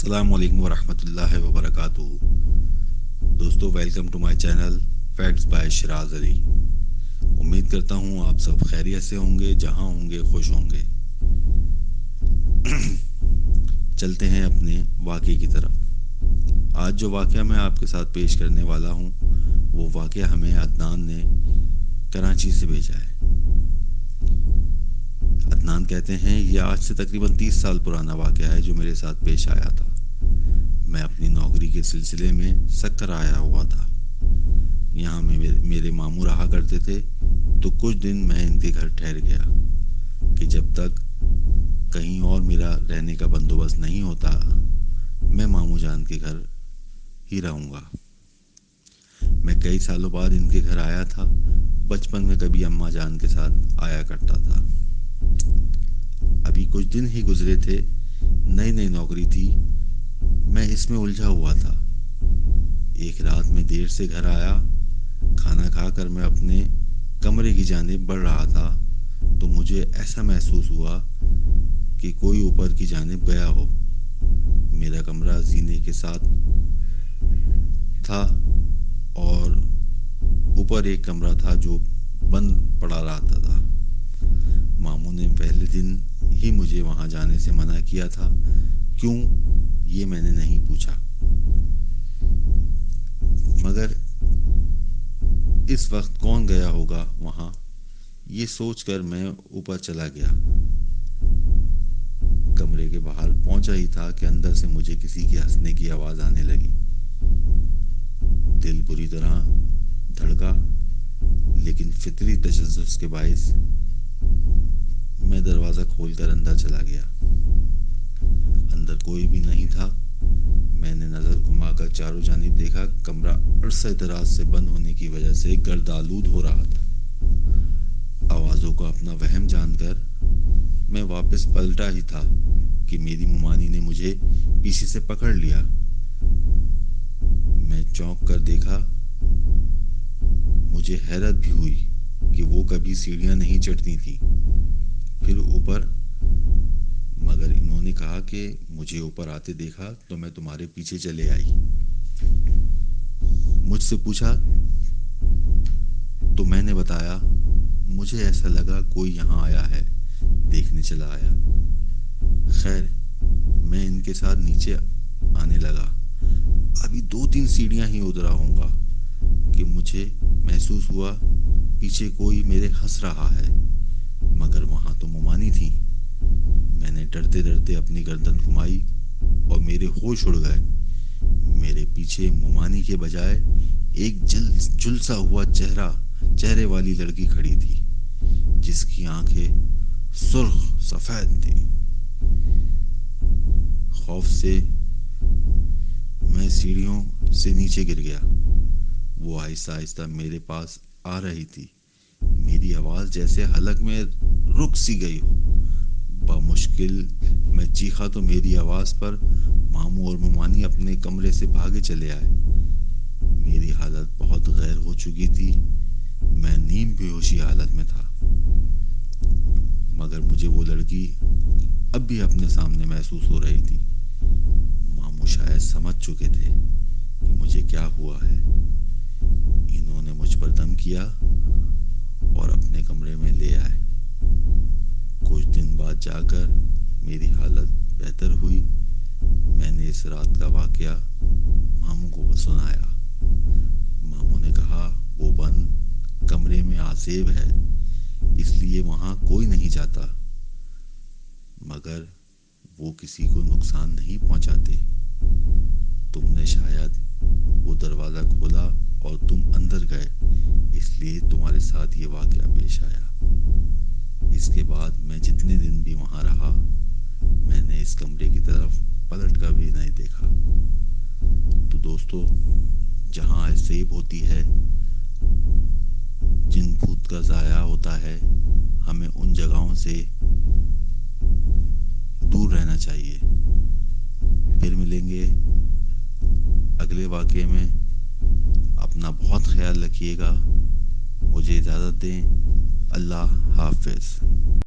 السلام علیکم ورحمۃ اللہ وبرکاتہ. دوستو welcome to my channel facts by Shiraz Ali. امید کرتا ہوں آپ سب خیریت سے ہوں گے, جہاں ہوں گے خوش ہوں گے. چلتے ہیں اپنے واقعے کی طرف. آج جو واقعہ میں آپ کے ساتھ پیش کرنے والا ہوں وہ واقعہ ہمیں عدنان نے کراچی سے بھیجا ہے. عدنان کہتے ہیں یہ آج سے تقریباً 30 سال پرانا واقعہ ہے جو میرے ساتھ پیش آیا تھا. میں اپنی نوکری کے سلسلے میں سکر آیا ہوا تھا. یہاں میرے ماموں رہا کرتے تھے, تو کچھ دن میں ان کے گھر ٹھہر گیا کہ جب تک کہیں اور میرا رہنے کا بندوبست نہیں ہوتا میں ماموں جان کے گھر ہی رہوں گا. میں کئی سالوں بعد ان کے گھر آیا تھا. بچپن میں کبھی اماں جان کے ساتھ آیا کرتا تھا. ابھی کچھ دن ہی گزرے تھے, نئی نئی نوکری تھی, میں اس میں الجھا ہوا تھا. ایک رات میں دیر سے گھر آیا. کھانا کھا کر میں اپنے کمرے کی جانب بڑھ رہا تھا تو مجھے ایسا محسوس ہوا کہ کوئی اوپر کی جانب گیا ہو. میرا کمرہ زینے کے ساتھ تھا اور اوپر ایک کمرہ تھا جو بند پڑا رہتا تھا. ماموں نے پہلے دن ہی مجھے وہاں جانے سے منع کیا تھا. کیوں, یہ میں نے نہیں پوچھا, مگر اس وقت کون گیا ہوگا وہاں, یہ سوچ کر میں اوپر چلا گیا. کمرے کے باہر پہنچا ہی تھا کہ اندر سے مجھے کسی کے ہنسنے کی آواز آنے لگی. دل بری طرح دھڑکا, لیکن فطری تجسس کے باعث میں دروازہ کھول کر اندر چلا گیا. اندر کوئی بھی نہیں تھا. میں نے نظر گھما کر چاروں جانب دیکھا. کمرہ عرصہ دراز سے بند ہونے کی وجہ سے گرد آلود ہو رہا تھا. آوازوں کو اپنا وہم جان کر میں واپس پلٹا ہی تھا کہ میری ممانی نے مجھے پیچھے سے پکڑ لیا. میں چونک کر دیکھا. مجھے حیرت بھی ہوئی کہ وہ کبھی سیڑھیاں نہیں چڑھتی تھیں. پھر اوپر, مگر انہوں نے کہا کہ مجھے اوپر آتے دیکھا تو میں تمہارے پیچھے چلے آئی. مجھ سے پوچھا تو میں نے بتایا مجھے ایسا لگا کوئی یہاں آیا ہے, دیکھنے چلا آیا. خیر, میں ان کے ساتھ نیچے آنے لگا. ابھی 2-3 سیڑھیاں ہی اترا ہوں گا کہ مجھے محسوس ہوا پیچھے کوئی میرے ہنس رہا ہے, مگر وہاں تو ممانی تھی. میں نے ڈرتے ڈرتے اپنی گردن گھمائی اور میرے ہوش اڑ گئے. میرے پیچھے ممانی کے بجائے ایک جھلسا ہوا چہرے والی لڑکی کھڑی تھی جس کی آنکھیں سرخ سفید تھیں. خوف سے میں سیڑھیوں سے نیچے گر گیا. وہ آہستہ آہستہ میرے پاس آ رہی تھی. میری آواز جیسے حلق میں رک سی گئی ہو. بمشکل میں چیخا تو میری آواز پر ماموں اور ممانی اپنے کمرے سے بھاگے چلے آئے. میری حالت بہت غیر ہو چکی تھی. میں نیم بے ہوشی حالت میں تھا, مگر مجھے وہ لڑکی اب بھی اپنے سامنے محسوس ہو رہی تھی. ماموں شاید سمجھ چکے تھے کہ مجھے کیا ہوا ہے. انہوں نے مجھ پر دم کیا اور اپنے کمرے میں لے آئے. کچھ دن بعد جا کر میری حالت بہتر ہوئی. میں نے اس رات کا واقعہ ماموں کو سنایا. ماموں نے کہا وہ بند کمرے میں آسیب ہے, اس لیے وہاں کوئی نہیں جاتا, مگر وہ کسی کو نقصان نہیں پہنچاتے. تم نے شاید وہ دروازہ کھولا اور تم اندر گئے, اس لیے تمہارے ساتھ یہ واقعہ پیش آیا. اس کے بعد میں جتنے دن بھی وہاں رہا میں نے اس کمرے کی طرف پلٹ کر بھی نہیں دیکھا. تو دوستو, جہاں عیب ہوتی ہے, جن بھوت کا ضائع ہوتا ہے, ہمیں ان جگہوں سے دور رہنا چاہیے. پھر ملیں گے اگلے واقعے میں. اپنا بہت خیال رکھیے گا. مجھے اجازت دیں. اللہ حافظ.